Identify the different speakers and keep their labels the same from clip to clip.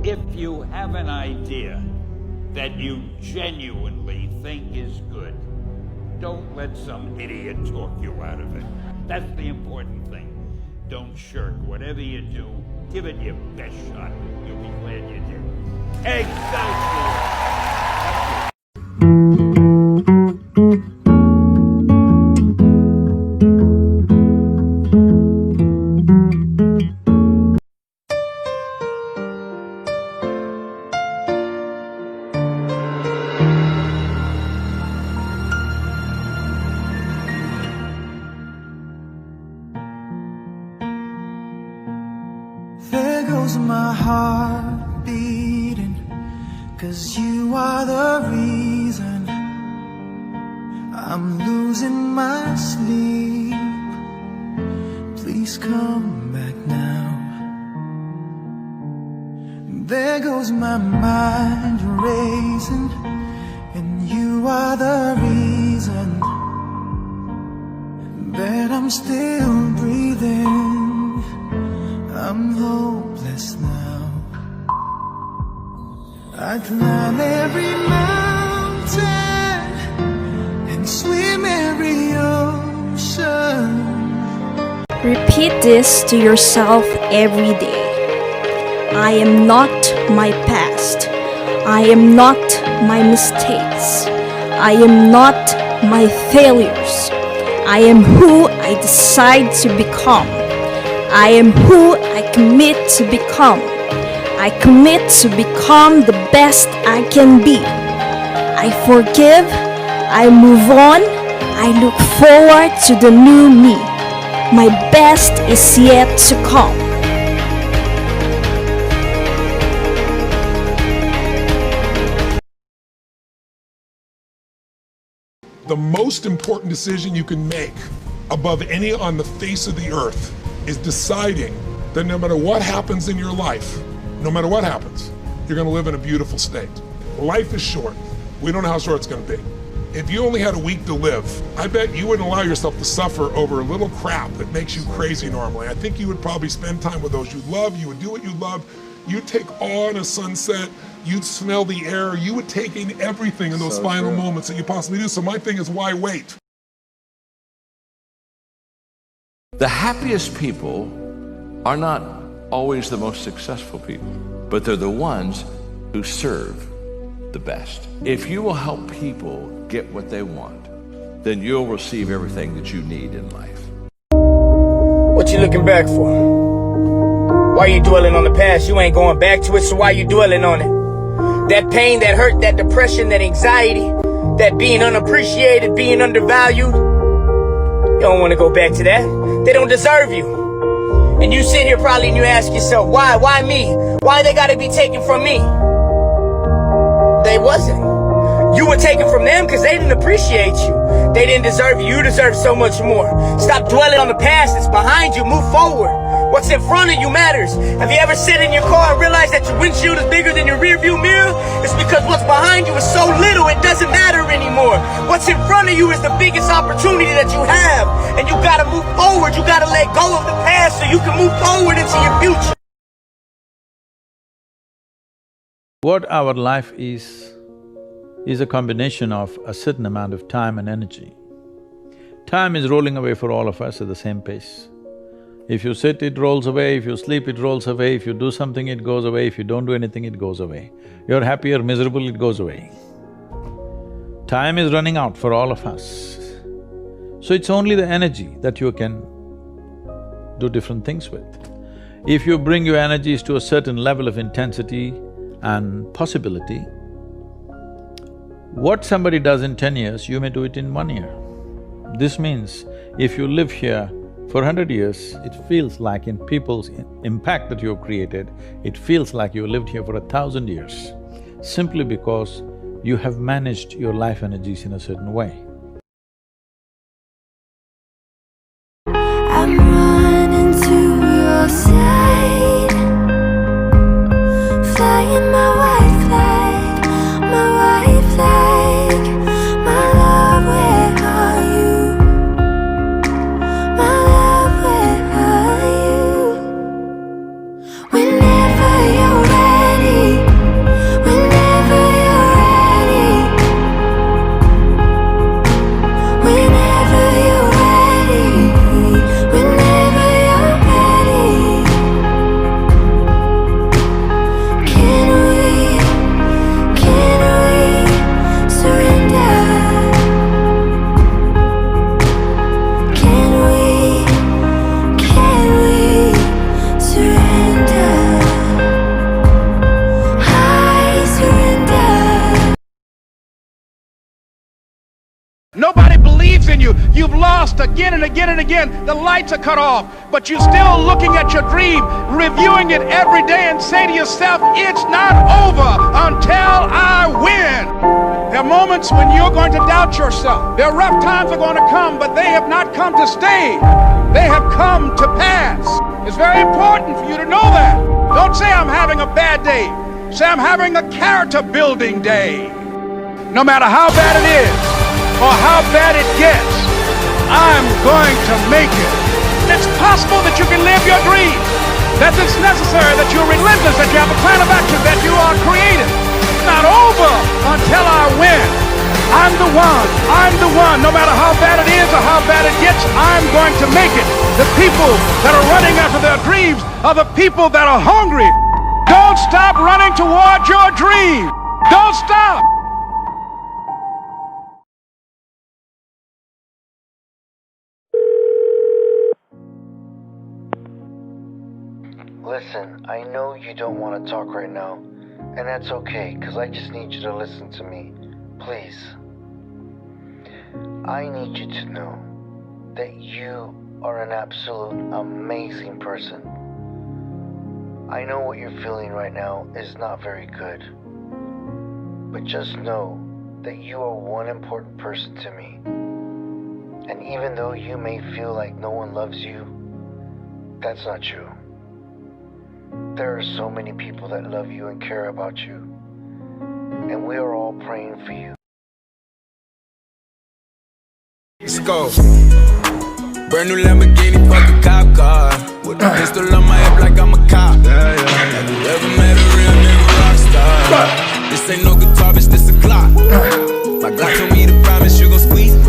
Speaker 1: If you have an idea that you genuinely think is good, don't let some idiot talk you out of it. That's the important thing. Don't shirk. Whatever you do, give it your best shot. You'll be glad you did. Excelsior!
Speaker 2: There goes my heart beating, 'cause you are the reason I'm losing my sleep. Please come back now. There goes my mind racing, and you are the reason that I'm still breathing. I'm hopeless now. I climb every mountain and swim every ocean.
Speaker 3: Repeat this to yourself every day. I am not my past. I am not my mistakes. I am not my failures. I am who I decide to become. I am who I commit to become. I commit to become the best I can be. I forgive, I move on, I look forward to the new me. My best is yet to come.
Speaker 4: The most important decision you can make above any on the face of the earth is deciding that no matter what happens in your life, no matter what happens, you're gonna live in a beautiful state. Life is short. We don't know how short it's gonna be. If you only had a week to live, I bet you wouldn't allow yourself to suffer over a little crap that makes you crazy normally. I think you would probably spend time with those you love, you would do what you love, you'd take awe in a sunset, you'd smell the air, you would take in everything in those final moments that you possibly do. So my thing is, why wait?
Speaker 5: The happiest people are not always the most successful people, but they're the ones who serve the best. If you will help people get what they want, then you'll receive everything that you need in life.
Speaker 6: What you looking back for? Why you dwelling on the past? You ain't going back to it, so why you dwelling on it? That pain, that hurt, that depression, that anxiety, that being unappreciated, being undervalued, you don't want to go back to that. They don't deserve you. And you sit here probably and you ask yourself, why? Why me? Why they gotta be taken from me? They wasn't. You were taken from them because they didn't appreciate you. They didn't deserve you. You deserve so much more. Stop dwelling on the past. It's behind you. Move forward. What's in front of you matters. Have you ever sit in your car and realized that your windshield is bigger than your rear view mirror? It's because what's behind you is so little it doesn't matter anymore. What's in front of you is the biggest opportunity that you have. And you gotta move forward. You gotta let go of the past so you can move forward into your future.
Speaker 7: What our life is a combination of a certain amount of time and energy. Time is rolling away for all of us at the same pace. If you sit, it rolls away, if you sleep, it rolls away, if you do something, it goes away, if you don't do anything, it goes away. You're happy or miserable, it goes away. Time is running out for all of us. So it's only the energy that you can do different things with. If you bring your energies to a certain level of intensity and possibility, what somebody does in 10 years, you may do it in 1 year. This means if you live here for 100 years, it feels like in people's impact that you've created, it feels like you lived here for 1,000 years, simply because you have managed your life energies in a certain way.
Speaker 8: I'm running to your side, flying my white flag, my love, where are you? My love, where are you? Whenever you're ready,
Speaker 9: Nobody believes in you. You've lost again and again and again. The lights are cut off, but you're still looking at your dream, reviewing it every day and say to yourself, it's not over until I win. There are moments when you're going to doubt yourself. There are rough times are going to come, but they have not come to stay. They have come to pass. It's very important for you to know that. Don't say I'm having a bad day. Say I'm having a character building day. No matter how bad it is, or how bad it gets, I'm going to make it. It's possible that you can live your dream, that it's necessary, that you're relentless, that you have a plan of action, that you are creative. It's not over until I win. I'm the one. No matter how bad it is or how bad it gets, I'm going to make it. The people that are running after their dreams are the people that are hungry. Don't stop running toward your dream. Don't stop.
Speaker 10: Listen, I know you don't want to talk right now, and that's okay, because I just need you to listen to me. Please. I need you to know that you are an absolute amazing person. I know what you're feeling right now is not very good, but just know that you are one important person to me. And even though you may feel like no one loves you, that's not true. There are so many people that love you and care about you, and we are all praying for you.
Speaker 11: Let's go. Brand new Lamborghini, fucking cop car. With a pistol on my hip like I'm a cop. Have you ever met a real nigga rock star? This ain't no guitar, bitch, this a Glock. My Glock told me to promise you gon' squeeze me.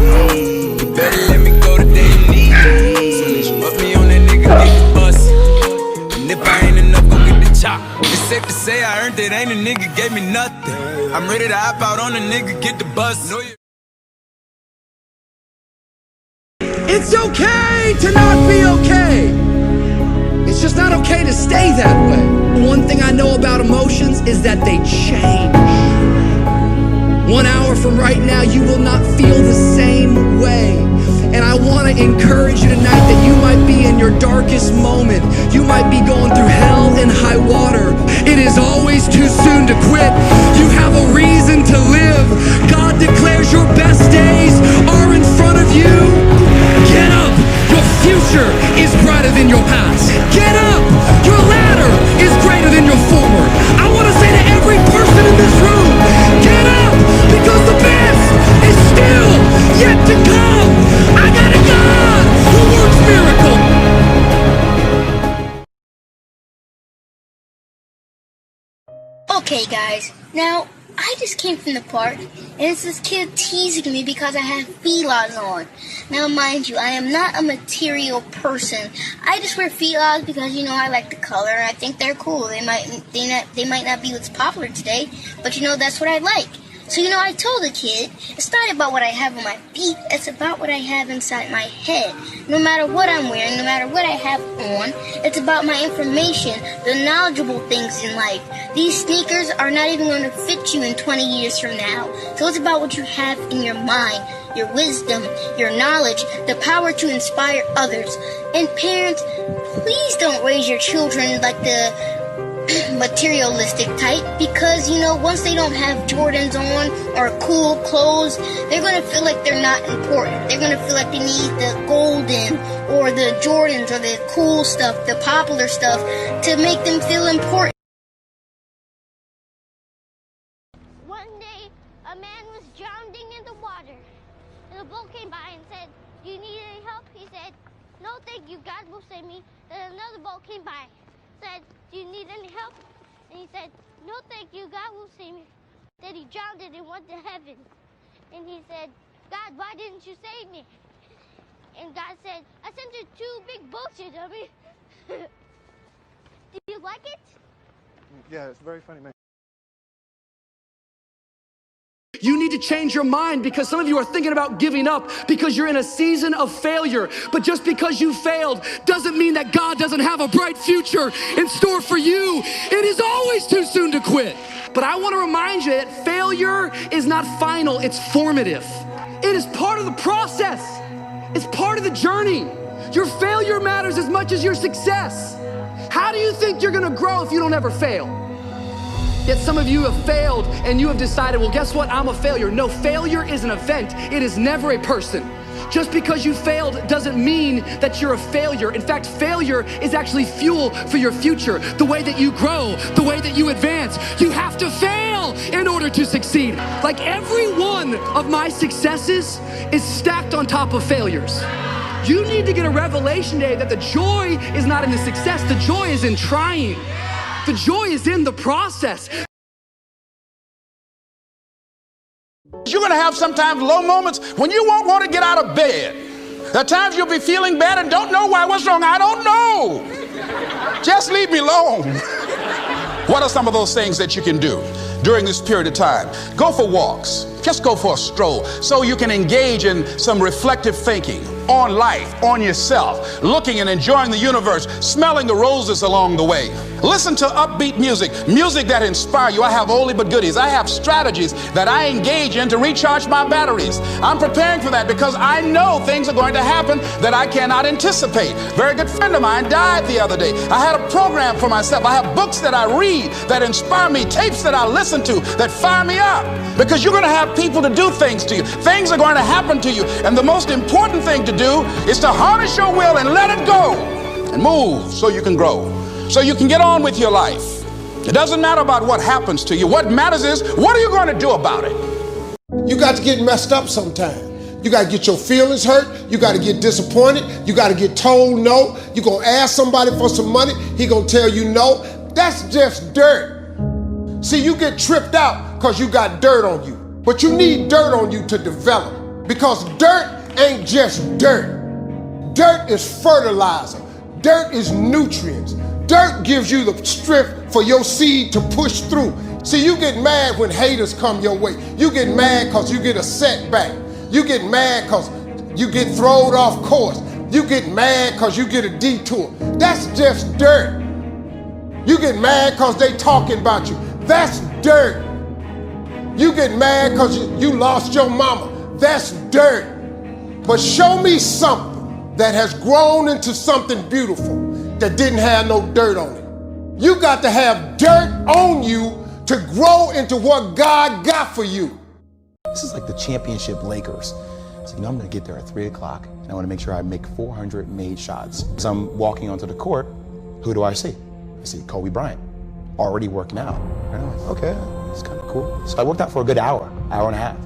Speaker 11: You better let me go the day you need me. So let you put me on that nigga, get the bus. And if I ain't enough, go get the chop. It's safe to say I earned it, ain't a nigga gave me nothing. I'm ready to hop out on a nigga, get the bus.
Speaker 12: It's okay to not be okay. It's just not okay to stay that way. One thing I know about emotions is that they change. 1 hour from right now, you will not feel the same way. And I want to encourage you tonight that you might be in your darkest moment. You might be going through hell and high water. It is always too soon to quit. You have a reason to live. God declares your best days are in front of you. Get up! Your future is brighter than your past. Get up! Your ladder is greater than your former. I want to say to every person in this room, get up! Because the best is still yet to come. I got a God who works miracles.
Speaker 13: Okay guys, now I just came from the park and it's this kid teasing me because I have feelers on. Now mind you, I am not a material person. I just wear feelers because, you know, I like the color and I think they're cool. They might not be what's popular today, but you know, that's what I like. So, you know, I told the kid, it's not about what I have on my feet, it's about what I have inside my head. No matter what I'm wearing, no matter what I have on, it's about my information, the knowledgeable things in life. These sneakers are not even going to fit you in 20 years from now. So it's about what you have in your mind, your wisdom, your knowledge, the power to inspire others. And parents, please don't raise your children like the materialistic type, because, you know, once they don't have Jordans on or cool clothes, they're going to feel like they're not important. They're going to feel like they need the golden or the Jordans or the cool stuff, the popular stuff, to make them feel important.
Speaker 14: One day, a man was drowning in the water, and a boat came by and said, "Do you need any help?" He said, "No, thank you, God will save me." Then another boat came by, said, "Do you need any help?" And he said, "No, thank you, God will save me." Then he drowned and went to heaven. And he said, "God, why didn't you save me?" And God said, "I sent you 2 big boats, you dummy." Do you like it?
Speaker 15: Yeah, it's very funny, man.
Speaker 12: You need to change your mind, because some of you are thinking about giving up because you're in a season of failure. But just because you failed doesn't mean that God doesn't have a bright future in store for you. It is always too soon to quit. But I want to remind you that failure is not final, it's formative. It is part of the process. It's part of the journey. Your failure matters as much as your success. How do you think you're gonna grow if you don't ever fail? Yet some of you have failed and you have decided, well, guess what? I'm a failure. No, failure is an event. It is never a person. Just because you failed doesn't mean that you're a failure. In fact, failure is actually fuel for your future. The way that you grow, the way that you advance, you have to fail in order to succeed. Like every one of my successes is stacked on top of failures. You need to get a revelation today that the joy is not in the success, the joy is in trying. The joy is in the process.
Speaker 9: You're going to have sometimes low moments when you won't want to get out of bed. There are times you'll be feeling bad and don't know why. What's wrong? I don't know. Just leave me alone. What are some of those things that you can do during this period of time? Go for walks. Just go for a stroll so you can engage in some reflective thinking on life, on yourself, looking and enjoying the universe, smelling the roses along the way. Listen to upbeat music, music that inspires you. I have oldie but goodies. I have strategies that I engage in to recharge my batteries. I'm preparing for that because I know things are going to happen that I cannot anticipate. Very good friend of mine died the other day. I had a program for myself. I have books that I read that inspire me, tapes that I listen to that fire me up, because you're going to have people to do things to you. Things are going to happen to you, and the most important thing to do is to harness your will and let it go and move so you can grow, so you can get on with your life. It doesn't matter about what happens to you. What matters is, what are you going to do about it?
Speaker 16: You got to get messed up sometime. You got to get your feelings hurt. You got to get disappointed. You got to get told no. You're going to ask somebody for some money. He going to tell you no. That's just dirt. See, you get tripped out because you got dirt on you. But you need dirt on you to develop, because dirt ain't just dirt. Dirt is fertilizer. Dirt is nutrients. Dirt gives you the strength for your seed to push through. See, you get mad when haters come your way. You get mad because you get a setback. You get mad because you get thrown off course. You get mad because you get a detour. That's just dirt. You get mad because they talking about you. That's dirt. You get mad because you lost your mama. That's dirt. But show me something that has grown into something beautiful that didn't have no dirt on it. You got to have dirt on you to grow into what God got for you.
Speaker 17: This is like the championship Lakers. So, I'm going to get there at 3 o'clock, and I want to make sure I make 400 made shots. As I'm walking onto the court, who do I see? I see Kobe Bryant, already working out. And I'm like, okay, it's kind of cool. So I worked out for a good hour and a half.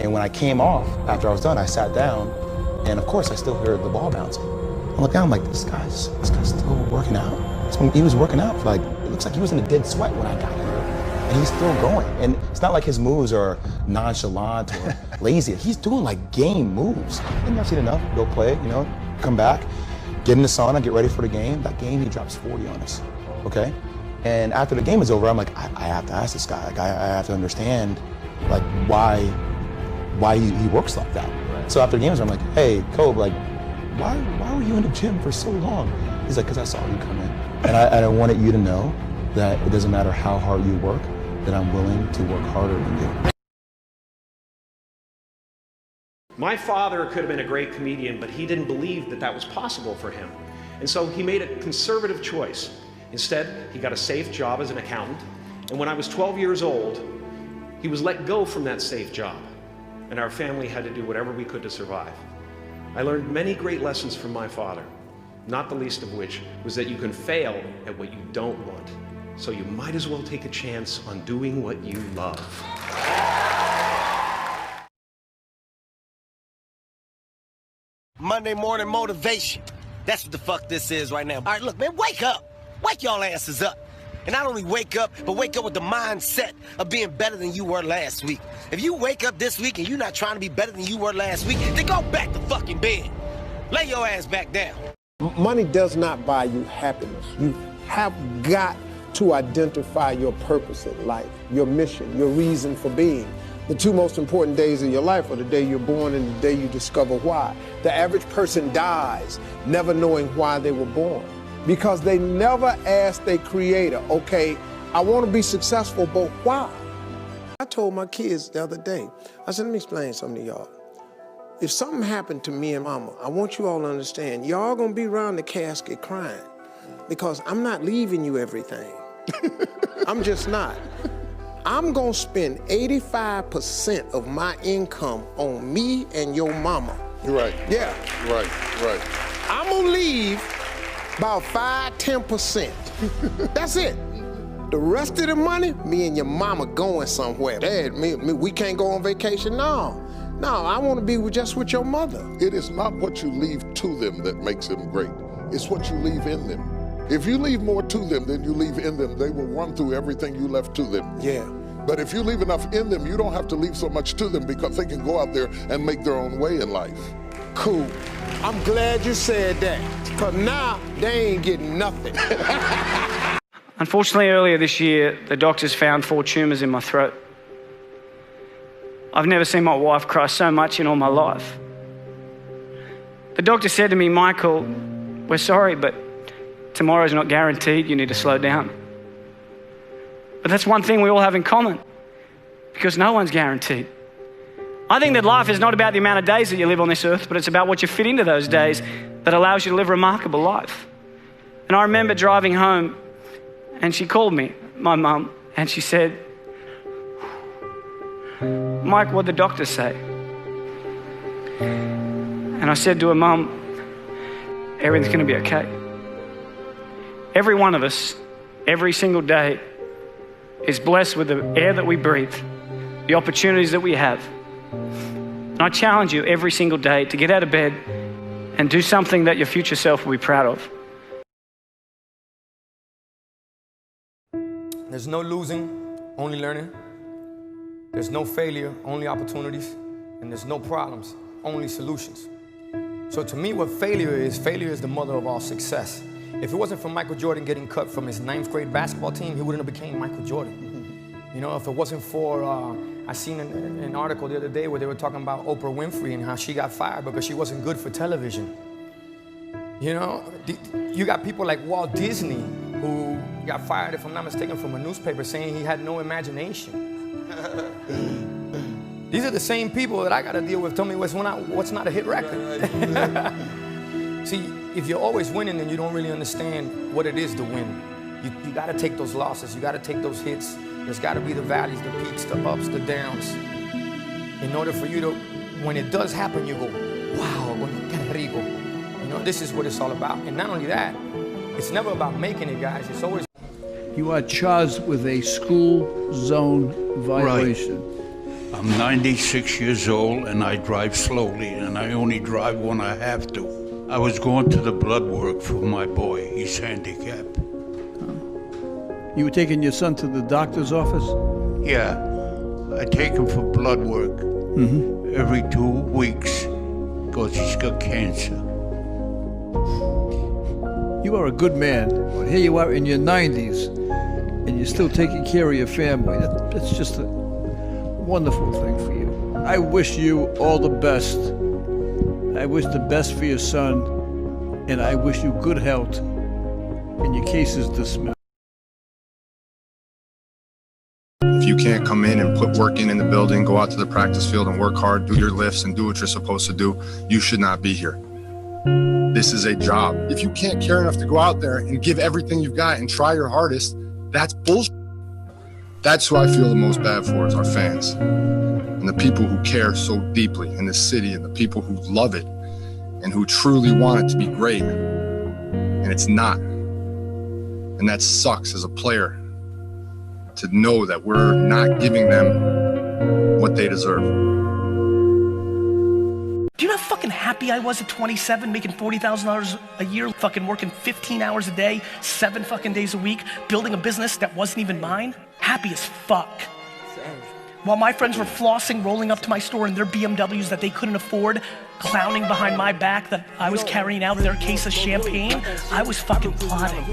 Speaker 17: And when I came off, after I was done, I sat down, and of course I still heard the ball bouncing. I look down, I'm like, this guy's still working out. So he was working out for it looks like he was in a dead sweat when I got here. And he's still going. And it's not like his moves are nonchalant or lazy. He's doing like game moves. And I've seen enough, go play it, come back, get in the sauna, get ready for the game. That game, he drops 40 on us, okay? And after the game is over, I'm like, I have to ask this guy. Like, I have to understand, like, why he works like that. Right. So after the game is over, I'm like, hey, Kobe, like, why were you in the gym for so long? He's like, because I saw you come in. And I wanted you to know that it doesn't matter how hard you work, that I'm willing to work harder than you.
Speaker 18: My father could have been a great comedian, but he didn't believe that that was possible for him. And so he made a conservative choice. Instead, he got a safe job as an accountant. And when I was 12 years old, he was let go from that safe job. And our family had to do whatever we could to survive. I learned many great lessons from my father, not the least of which was that you can fail at what you don't want. So you might as well take a chance on doing what you love.
Speaker 19: Monday morning motivation. That's what the fuck this is right now. All right, look, man, wake up. Wake y'all asses up. And not only wake up, but wake up with the mindset of being better than you were last week. If you wake up this week and you're not trying to be better than you were last week, then go back to fucking bed. Lay your ass back down.
Speaker 16: Money does not buy you happiness. You have got to identify your purpose in life, your mission, your reason for being. The two most important days of your life are the day you're born and the day you discover why. The average person dies never knowing why they were born, because they never asked their creator, okay, I want to be successful, but why? I told my kids the other day, I said, let me explain something to y'all. If something happened to me and mama, I want you all to understand, y'all gonna be around the casket crying because I'm not leaving you everything. I'm just not. I'm gonna spend 85% of my income on me and your mama.
Speaker 4: Right.
Speaker 16: Yeah.
Speaker 4: Right.
Speaker 16: I'm gonna leave about 5–10%. That's it. The rest of the money, me and your mama going somewhere. Dad, we can't go on vacation? No, I want to be just with your mother.
Speaker 4: It is not what you leave to them that makes them great. It's what you leave in them. If you leave more to them than you leave in them, they will run through everything you left to them.
Speaker 16: Yeah.
Speaker 4: But if you leave enough in them, you don't have to leave so much to them because they can go out there and make their own way in life.
Speaker 16: Cool. I'm glad you said that, because now they ain't getting nothing.
Speaker 20: Unfortunately, earlier this year, the doctors found 4 tumors in my throat. I've never seen my wife cry so much in all my life. The doctor said to me, Michael, we're sorry, but tomorrow's not guaranteed. You need to slow down. But that's one thing we all have in common, because no one's guaranteed. I think that life is not about the amount of days that you live on this earth, but it's about what you fit into those days that allows you to live a remarkable life. And I remember driving home, and she called me, my mum, and she said, Mike, what'd the doctor say? And I said to her, Mum, everything's gonna be okay. Every one of us, every single day, is blessed with the air that we breathe, the opportunities that we have. And I challenge you every single day to get out of bed and do something that your future self will be proud of.
Speaker 6: There's no losing, only learning. There's no failure, only opportunities. And there's no problems, only solutions. So to me, what failure is the mother of all success. If it wasn't for Michael Jordan getting cut from his 9th grade basketball team, he wouldn't have became Michael Jordan. You know, if it wasn't for, I seen an article the other day where they were talking about Oprah Winfrey and how she got fired because she wasn't good for television. You know, you got people like Walt Disney who got fired, if I'm not mistaken, from a newspaper saying he had no imagination. These are the same people that I got to deal with. Tell me what's not a hit record. See, if you're always winning, then you don't really understand what it is to win. You got to take those losses. You got to take those hits. There's got to be the valleys, the peaks, the ups, the downs. In order for you to, when it does happen, you go, wow, qué rico. You know, this is what it's all about. And not only that, it's never about making it, guys. It's always...
Speaker 21: You are charged with a school zone violation.
Speaker 22: Right. I'm 96 years old and I drive slowly, and I only drive when I have to. I was going to the blood work for my boy. He's handicapped.
Speaker 21: You were taking your son to the doctor's office?
Speaker 22: Yeah, I take him for blood work every 2 weeks because he's got cancer.
Speaker 21: You are a good man, but here you are in your 90s and you're still taking care of your family. That's just a wonderful thing for you. I wish you all the best. I wish the best for your son, and I wish you good health, and your case is dismissed.
Speaker 23: If you can't come in and put work in the building, go out to the practice field and work hard, do your lifts and do what you're supposed to do, you should not be here. This is a job. If you can't care enough to go out there and give everything you've got and try your hardest, that's bullshit. That's who I feel the most bad for, is our fans. And the people who care so deeply in this city, and the people who love it and who truly want it to be great. And it's not. And that sucks as a player, to know that we're not giving them what they deserve.
Speaker 24: Do you know how fucking happy I was at 27, making $40,000 a year, fucking working 15 hours a day, 7 fucking days a week, building a business that wasn't even mine? Happy as fuck. While my friends were flossing, rolling up to my store in their BMWs that they couldn't afford, clowning behind my back that I was carrying out their case of champagne, I was fucking plotting.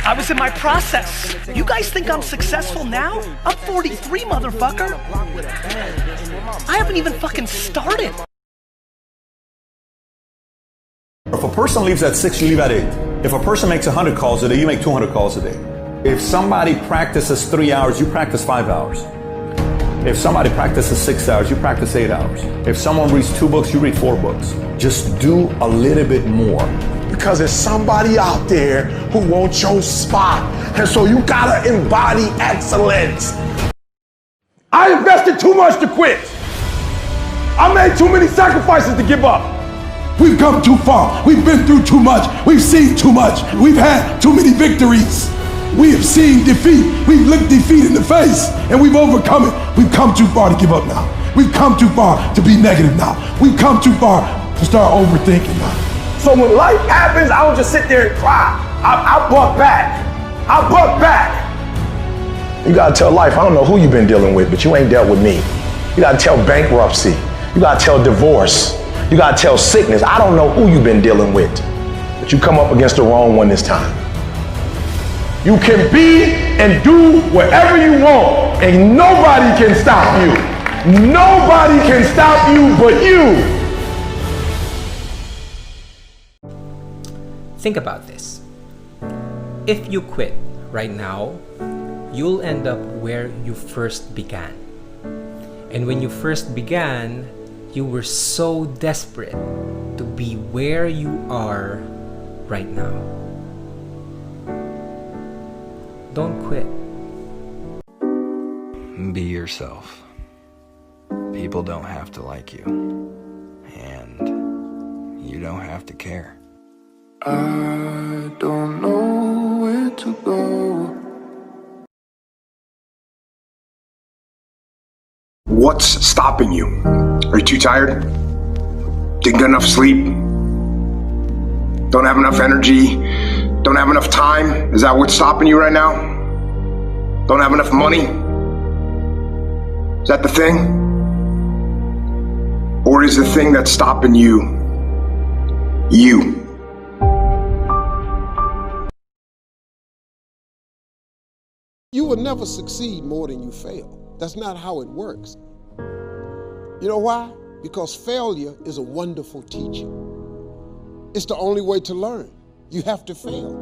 Speaker 24: I was in my process. You guys think I'm successful now? I'm 43, motherfucker. I haven't even fucking started.
Speaker 25: If a person leaves at 6, you leave at 8. If a person makes 100 calls a day, you make 200 calls a day. If somebody practices 3 hours, you practice 5 hours. If somebody practices 6 hours, you practice 8 hours. If someone reads 2 books, you read 4 books. Just do a little bit more.
Speaker 16: Because there's somebody out there who wants your spot. And so you gotta embody excellence. I invested too much to quit. I made too many sacrifices to give up. We've come too far. We've been through too much. We've seen too much. We've had too many victories. We have seen defeat. We've looked defeat in the face and we've overcome it. We've come too far to give up now. We've come too far to be negative now. We've come too far to start overthinking now. So when life happens, I don't just sit there and cry. I buck back. I buck back. You gotta tell life, I don't know who you've been dealing with, but you ain't dealt with me. You gotta tell bankruptcy. You gotta tell divorce. You gotta tell sickness. I don't know who you've been dealing with, but you come up against the wrong one this time. You can be and do whatever you want, and nobody can stop you. Nobody can stop you but you.
Speaker 1: Think about this. If you quit right now, you'll end up where you first began. And when you first began, you were so desperate to be where you are right now. Don't quit.
Speaker 2: Be yourself. People don't have to like you. And you don't have to care.
Speaker 3: I don't know where to go.
Speaker 23: What's stopping you? Are you too tired? Didn't get enough sleep? Don't have enough energy? Don't have enough time? Is that what's stopping you right now? Don't have enough money? Is that the thing? Or is the thing that's stopping you, you?
Speaker 16: You will never succeed more than you fail. That's not how it works. You know why? Because failure is a wonderful teacher. It's the only way to learn. You have to fail.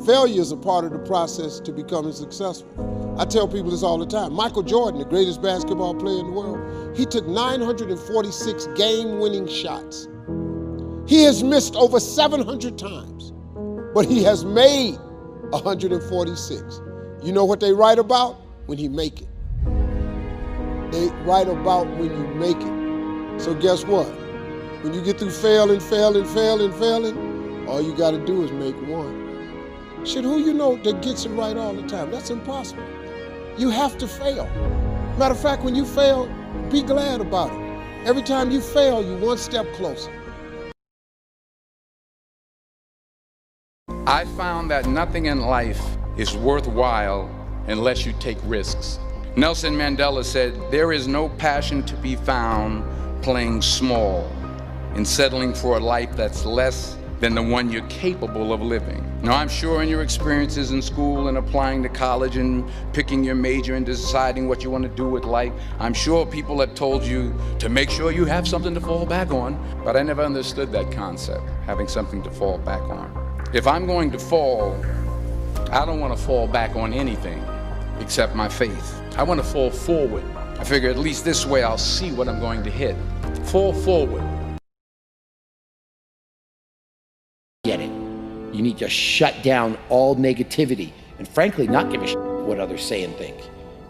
Speaker 16: Failure is a part of the process to becoming successful. I tell people this all the time. Michael Jordan, the greatest basketball player in the world, he took 946 game-winning shots. He has missed over 700 times, but he has made 146. You know what they write about? When he make it. They write about when you make it. So guess what? When you get through failing, all you gotta do is make one. Shit, who you know that gets it right all the time? That's impossible. You have to fail. Matter of fact, when you fail, be glad about it. Every time you fail, you're one step closer.
Speaker 5: I found that nothing in life is worthwhile unless you take risks. Nelson Mandela said, "There is no passion to be found playing small and settling for a life that's less than the one you're capable of living." Now, I'm sure in your experiences in school and applying to college and picking your major and deciding what you want to do with life, I'm sure people have told you to make sure you have something to fall back on, but I never understood that concept, having something to fall back on. If I'm going to fall, I don't want to fall back on anything except my faith. I want to fall forward. I figure at least this way I'll see what I'm going to hit. Fall forward.
Speaker 7: Get it. You need to shut down all negativity and frankly not give a shit what others say and think.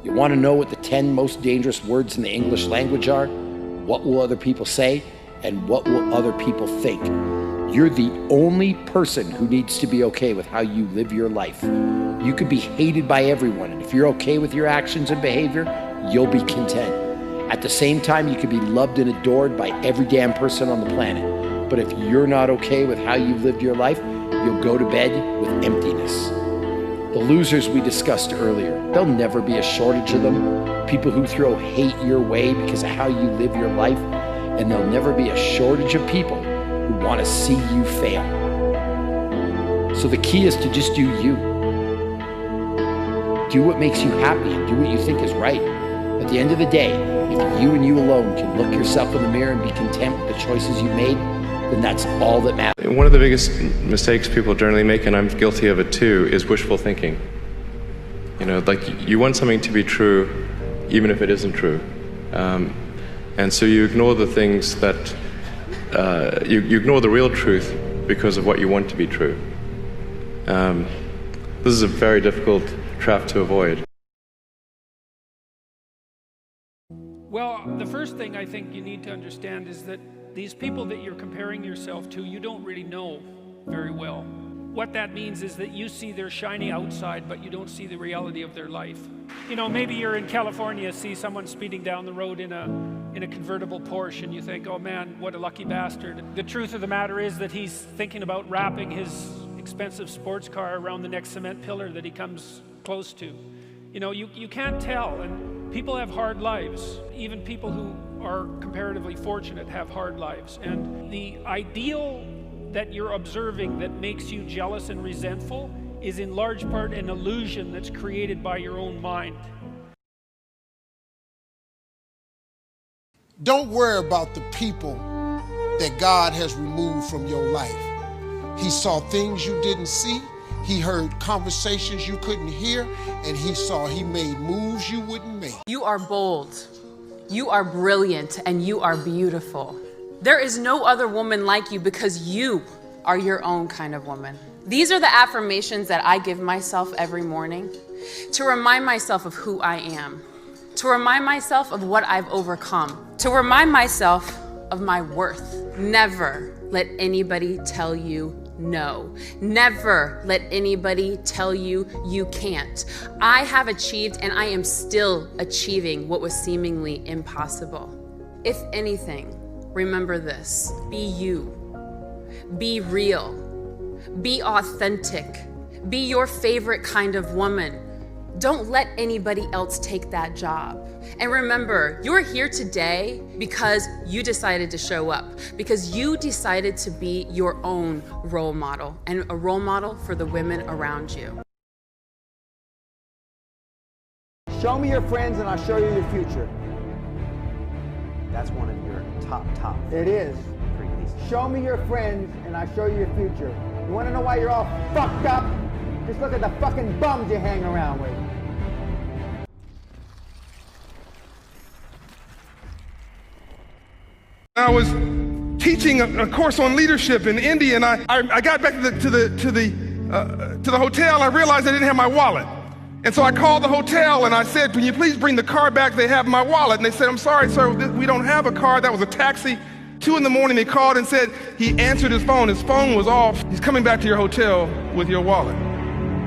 Speaker 7: You want to know what the 10 most dangerous words in the English language are? What will other people say and what will other people think? You're the only person who needs to be okay with how you live your life. You could be hated by everyone, and if you're okay with your actions and behavior, you'll be content. At the same time, you could be loved and adored by every damn person on the planet. But if you're not okay with how you've lived your life, you'll go to bed with emptiness. The losers we discussed earlier, there'll never be a shortage of them. People who throw hate your way because of how you live your life, and there'll never be a shortage of people who want to see you fail. So the key is to just do you. Do what makes you happy and do what you think is right. At the end of the day, if you and you alone can look yourself in the mirror and be content with the choices you made, then that's all that matters.
Speaker 26: One of the biggest mistakes people generally make, and I'm guilty of it too, is wishful thinking. You know, like you want something to be true, even if it isn't true. And so you ignore the things that, you ignore the real truth because of what you want to be true. This is a very difficult trap to avoid.
Speaker 8: Well, the first thing I think you need to understand is that these people that you're comparing yourself to, you don't really know very well. What that means is that you see their shiny outside, but you don't see the reality of their life. You know, maybe you're in California, see someone speeding down the road in a convertible Porsche, and you think, oh man, what a lucky bastard. The truth of the matter is that he's thinking about wrapping his expensive sports car around the next cement pillar that he comes close to. You know, you can't tell, and people have hard lives. Even people who are comparatively fortunate have hard lives. And the ideal that you're observing that makes you jealous and resentful is in large part an illusion that's created by your own mind.
Speaker 16: Don't worry about the people that God has removed from your life. He saw things you didn't see. He heard conversations you couldn't hear, and he made moves you wouldn't make.
Speaker 10: You are bold, you are brilliant, and you are beautiful. There is no other woman like you because you are your own kind of woman. These are the affirmations that I give myself every morning to remind myself of who I am, to remind myself of what I've overcome, to remind myself of my worth. Never let anybody tell you no. Never let anybody tell you you can't. I have achieved and I am still achieving what was seemingly impossible. If anything, remember this: be you, be real, be authentic, be your favorite kind of woman. Don't let anybody else take that job. And remember, you're here today because you decided to show up, because you decided to be your own role model and a role model for the women around you.
Speaker 11: Show me your friends and I'll show you your future. That's one of your top. It is. Show me your friends and I'll show you your future. You want to know why you're all fucked up? Just look at the fucking bums you hang around with.
Speaker 9: I was teaching a course on leadership in India, and I got back to the hotel. I realized I didn't have my wallet, and so I called the hotel and I said, "Can you please bring the car back? They have my wallet." And they said, "I'm sorry, sir, we don't have a car." That was a taxi. 2 in the morning, they called and said he answered his phone. His phone was off. He's coming back to your hotel with your wallet.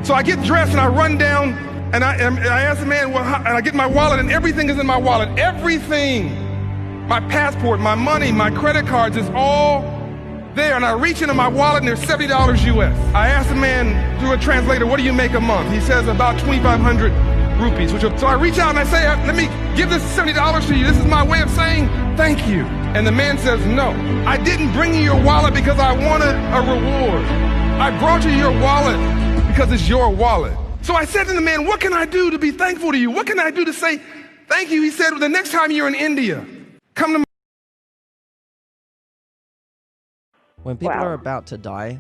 Speaker 9: So I get dressed and I run down and I ask the man, well, and I get my wallet, and everything is in my wallet. Everything. My passport, my money, my credit cards is all there. And I reach into my wallet and there's $70 US. I asked the man through a translator, what do you make a month? He says about 2,500 rupees. So I reach out and I say, let me give this $70 to you. This is my way of saying thank you. And the man says, no, I didn't bring you your wallet because I wanted a reward. I brought you your wallet because it's your wallet. So I said to the man, what can I do to be thankful to you? What can I do to say thank you? He said, well, the next time you're in India, come to my...
Speaker 13: When people are about to die,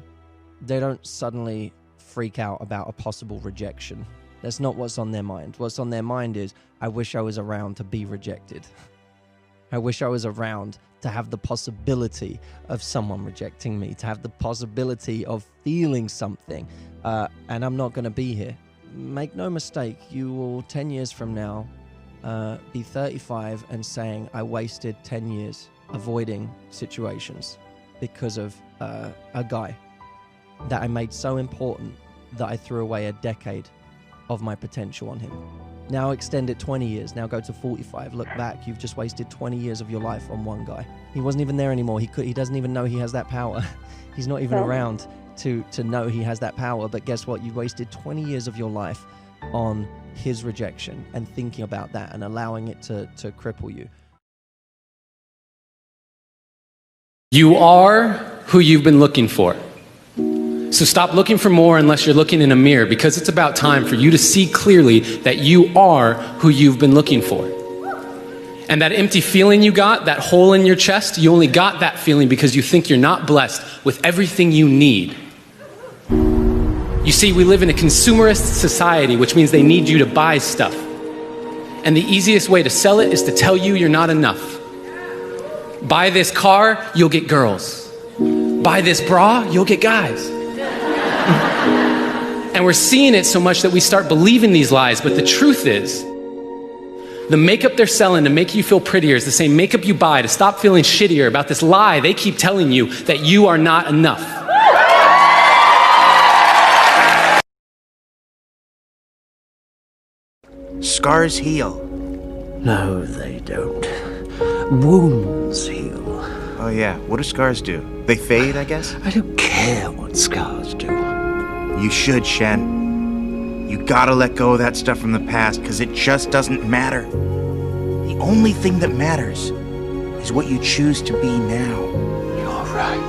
Speaker 13: they don't suddenly freak out about a possible rejection. That's not what's on their mind. What's on their mind is, I wish I was around to be rejected. I wish I was around to have the possibility of someone rejecting me, to have the possibility of feeling something, and I'm not going to be here. Make no mistake, you will 10 years from now be 35 and saying, I wasted 10 years avoiding situations because of a guy that I made so important that I threw away a decade of my potential on him. Now extend it 20 years, now go to 45, look back, you've just wasted 20 years of your life on one guy. He wasn't even there anymore, he doesn't even know he has that power. He's not even around to know he has that power, but guess what, you've wasted 20 years of your life on his rejection and thinking about that and allowing it to cripple you.
Speaker 14: You are who you've been looking for. So stop looking for more unless you're looking in a mirror, because it's about time for you to see clearly that you are who you've been looking for. And that empty feeling you got, that hole in your chest, you only got that feeling because you think you're not blessed with everything you need. You see, we live in a consumerist society, which means they need you to buy stuff. And the easiest way to sell it is to tell you you're not enough. Buy this car, you'll get girls. Buy this bra, you'll get guys. And we're seeing it so much that we start believing these lies, but the truth is, the makeup they're selling to make you feel prettier is the same makeup you buy to stop feeling shittier about this lie they keep telling you that you are not enough.
Speaker 4: Scars heal.
Speaker 12: No, they don't. Wounds heal.
Speaker 4: Oh yeah, what do scars do? They fade, I guess?
Speaker 12: I don't care what scars do.
Speaker 4: You should, Shen. You gotta let go of that stuff from the past, because it just doesn't matter. The only thing that matters is what you choose to be now.
Speaker 12: You're right.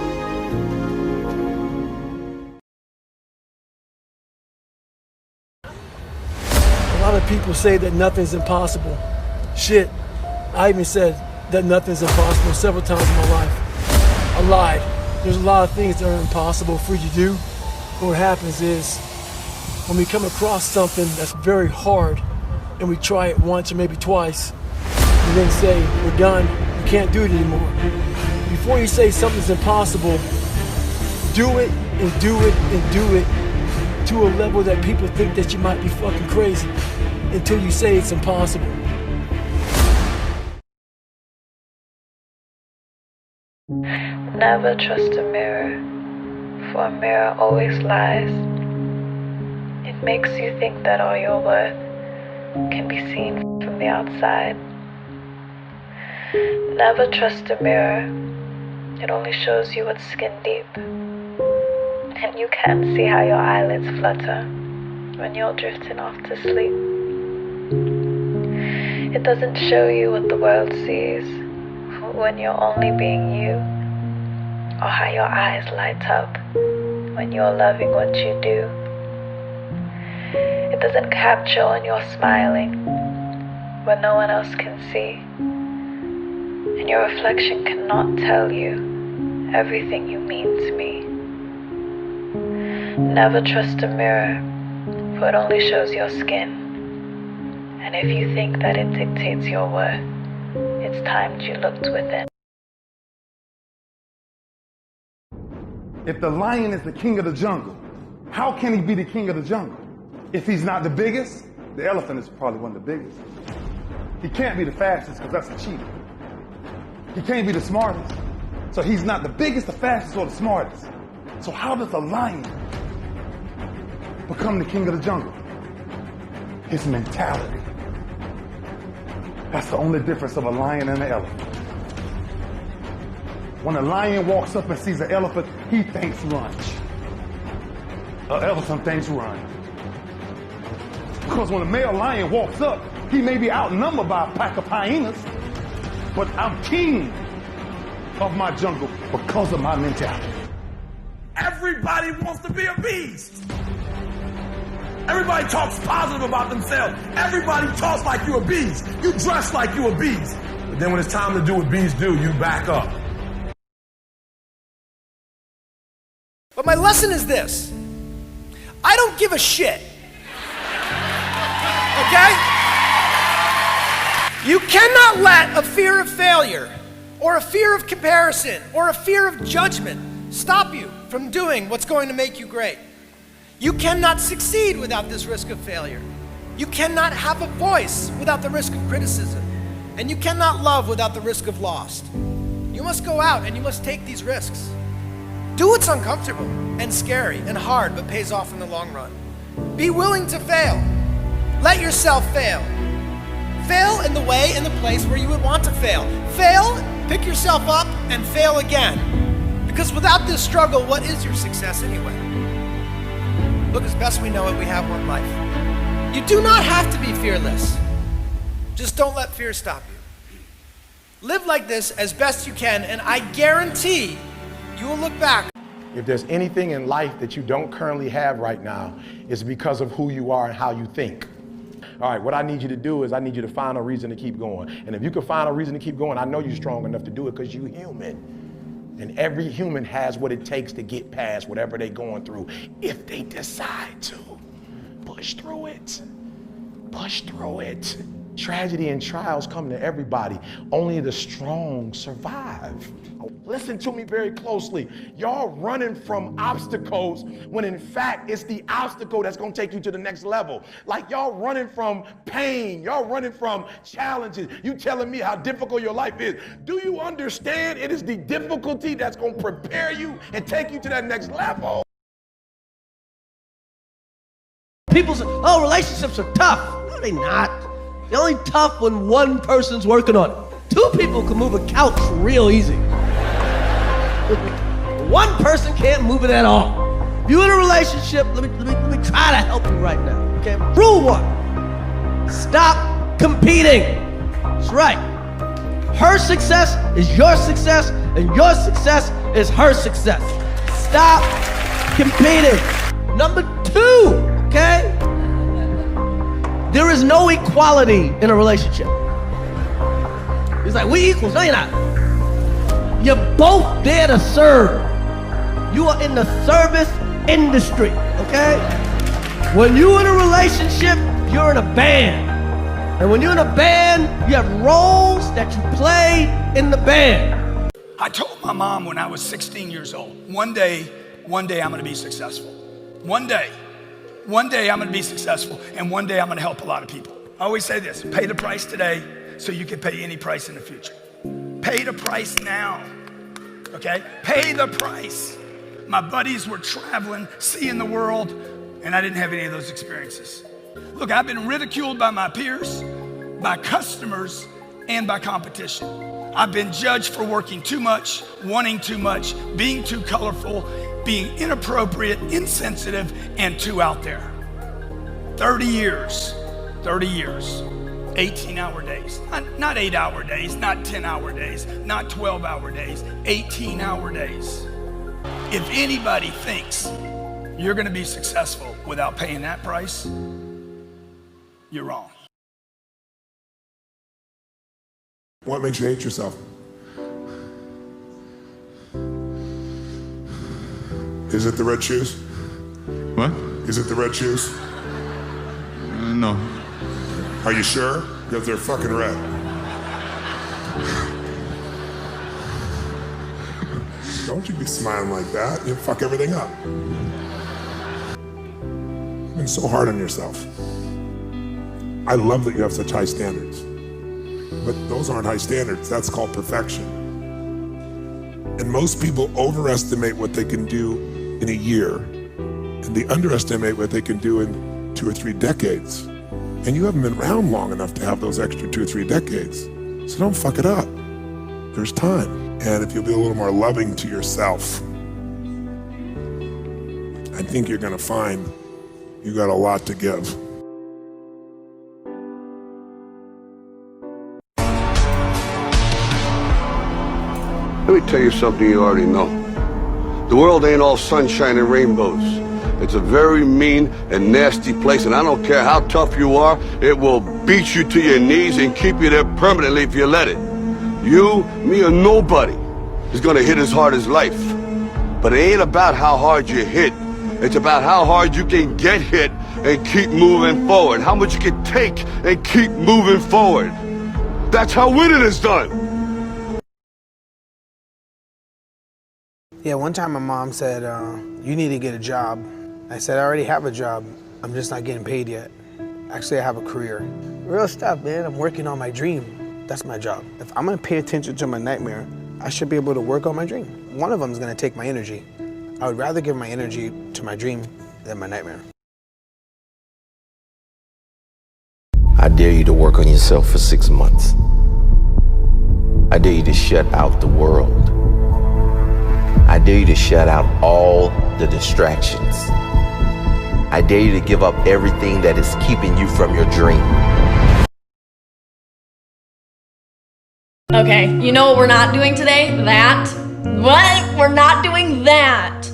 Speaker 15: A lot of people say that nothing's impossible. Shit, I even said that nothing's impossible several times in my life. I lied. There's a lot of things that are impossible for you to do. But what happens is, when we come across something that's very hard, and we try it once or maybe twice, and then say, we're done, we can't do it anymore. Before you say something's impossible, do it and do it and do it to a level that people think that you might be fucking crazy until you say it's impossible.
Speaker 17: Never trust a mirror, for a mirror always lies. It makes you think that all your worth can be seen from the outside. Never trust a mirror, it only shows you what's skin deep. And you can't see how your eyelids flutter when you're drifting off to sleep. It doesn't show you what the world sees when you're only being you, or how your eyes light up when you're loving what you do. It doesn't capture when you're smiling when no one else can see, and your reflection cannot tell you everything you mean to me. Never trust a mirror, for it only shows your skin. And if you think that it dictates your worth, it's time you looked within.
Speaker 18: If the lion is the king of the jungle, how can he be the king of the jungle? If he's not the biggest, the elephant is probably one of the biggest. He can't be the fastest because that's a cheetah. He can't be the smartest. So he's not the biggest, the fastest, or the smartest. So how does a lion become the king of the jungle? His mentality. That's the only difference of a lion and an elephant. When a lion walks up and sees an elephant, he thinks lunch. An elephant thinks run. Because when a male lion walks up, he may be outnumbered by a pack of hyenas, but I'm king of my jungle because of my mentality.
Speaker 19: Everybody wants to be a beast. Everybody talks positive about themselves. Everybody talks like you a beast. You dress like you a beast. But then when it's time to do what beasts do, you back up.
Speaker 27: But my lesson is this. I don't give a shit. Okay? You cannot let a fear of failure or a fear of comparison or a fear of judgment stop you from doing what's going to make you great. You cannot succeed without this risk of failure. You cannot have a voice without the risk of criticism. And you cannot love without the risk of lost. You must go out and you must take these risks. Do what's uncomfortable and scary and hard but pays off in the long run. Be willing to fail. Let yourself fail. Fail in the way and the place where you would want to fail. Fail, pick yourself up, and fail again. Because without this struggle, what is your success anyway? Look, as best we know it, we have one life. You do not have to be fearless. Just don't let fear stop you. Live like this as best you can, and I guarantee you will look back.
Speaker 18: If there's anything in life that you don't currently have right now, it's because of who you are and how you think. All right, what I need you to do is I need you to find a reason to keep going. And if you can find a reason to keep going, I know you're strong enough to do it because you're human. And every human has what it takes to get past whatever they're going through if they decide to. Push through it. Push through it.
Speaker 9: Tragedy and trials come to everybody. Only the strong survive. Listen to me very closely. Y'all running from obstacles when in fact it's the obstacle that's gonna take you to the next level. Like y'all running from pain, y'all running from challenges. You telling me how difficult your life is. Do you understand it is the difficulty that's gonna prepare you and take you to that next level?
Speaker 1: People say, oh, relationships are tough. No, they're not. They're only tough when one person's working on it. Two people can move a couch real easy. One person can't move it at all. If you're in a relationship, let me try to help you right now. Okay? Rule 1. Stop competing. That's right. Her success is your success, and your success is her success. Stop competing. Number 2, okay? There is no equality in a relationship. It's like, we equals. No, you're not. You're both there to serve. You are in the service industry, okay? When you're in a relationship, you're in a band. And when you're in a band, you have roles that you play in the band.
Speaker 6: I told my mom when I was 16 years old, one day I'm gonna be successful. One day I'm gonna be successful, and one day I'm gonna help a lot of people. I always say this, pay the price today so you can pay any price in the future. Pay the price now, okay? Pay the price. My buddies were traveling, seeing the world, and I didn't have any of those experiences. Look, I've been ridiculed by my peers, by customers, and by competition. I've been judged for working too much, wanting too much, being too colorful, being inappropriate, insensitive, and too out there. 30 years, 18-hour days, not 8-hour days, not 10-hour days, not 12-hour days, 18-hour days. If anybody thinks you're gonna be successful without paying that price, you're wrong.
Speaker 20: What makes you hate yourself? Is it the red shoes?
Speaker 23: What?
Speaker 20: Is it the red shoes?
Speaker 23: No.
Speaker 20: Are you sure? Because they're fucking red. Don't you be smiling like that. You'll fuck everything up. You've been so hard on yourself. I love that you have such high standards. But those aren't high standards. That's called perfection. And most people overestimate what they can do in a year, and they underestimate what they can do in 2 or 3 decades. And you haven't been around long enough to have those extra 2 or 3 decades. So don't fuck it up. There's time. And if you'll be a little more loving to yourself, I think you're gonna find you got a lot to give.
Speaker 21: Let me tell you something you already know. The world ain't all sunshine and rainbows. It's a very mean and nasty place, and I don't care how tough you are, it will beat you to your knees and keep you there permanently if you let it. You, me, or nobody is gonna hit as hard as life. But it ain't about how hard you hit. It's about how hard you can get hit and keep moving forward. How much you can take and keep moving forward. That's how winning is done.
Speaker 27: Yeah, one time my mom said, you need to get a job. I said, I already have a job. I'm just not getting paid yet. Actually, I have a career. Real stuff, man. I'm working on my dream. That's my job. If I'm gonna pay attention to my nightmare, I should be able to work on my dream. One of them is gonna take my energy. I would rather give my energy to my dream than my nightmare.
Speaker 22: I dare you to work on yourself for 6 months. I dare you to shut out the world. I dare you to shut out all the distractions. I dare you to give up everything that is keeping you from your dream.
Speaker 24: Okay, you know what we're not doing today? That. What? We're not doing that.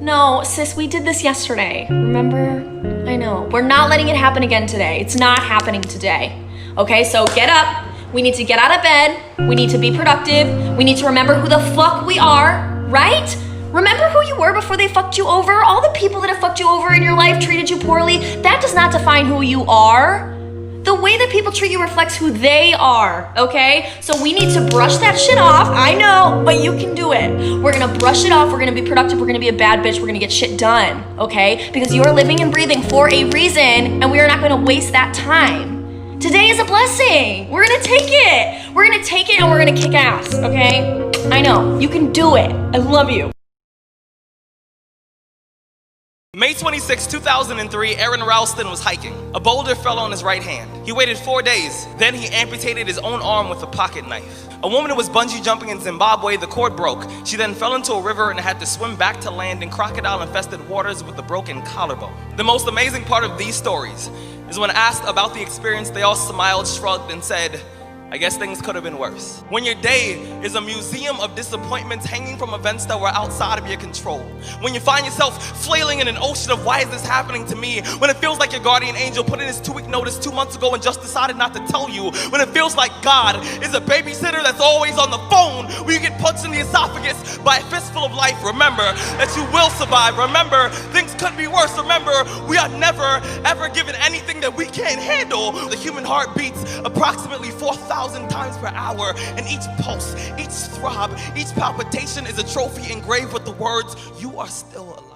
Speaker 24: No, sis, we did this yesterday. Remember? I know. We're not letting it happen again today. It's not happening today. Okay, so get up. We need to get out of bed. We need to be productive. We need to remember who the fuck we are, right? Remember who you were before they fucked you over? All the people that have fucked you over in your life treated you poorly. That does not define who you are. The The way that people treat you reflects who they are, okay? So we need to brush that shit off. I know, but you can do it. We're gonna brush it off. We're gonna be productive. We're gonna be a bad bitch. We're gonna get shit done, okay? Because you're living and breathing for a reason, and we are not gonna waste that time. Today is a blessing. We're gonna take it. We're gonna take it and we're gonna kick ass, okay? I know, you can do it. I love you.
Speaker 2: May 26, 2003, Aaron Ralston was hiking. A boulder fell on his right hand. He waited 4 days. Then he amputated his own arm with a pocket knife. A woman was bungee jumping in Zimbabwe. The cord broke. She then fell into a river and had to swim back to land in crocodile-infested waters with a broken collarbone. The most amazing part of these stories is when asked about the experience, they all smiled, shrugged, and said, I guess things could have been worse. When your day is a museum of disappointments hanging from events that were outside of your control. When you find yourself flailing in an ocean of why is this happening to me? When it feels like your guardian angel put in his 2-week notice 2 months ago and just decided not to tell you. When it feels like God is a babysitter that's always on the phone. When you get punched in the esophagus by a fistful of life. Remember that you will survive. Remember things could be worse. Remember we are never ever given anything that we can't handle. The human heart beats approximately 4,000 times per hour, and each pulse, each throb, each palpitation is a trophy engraved with the words, you are still alive.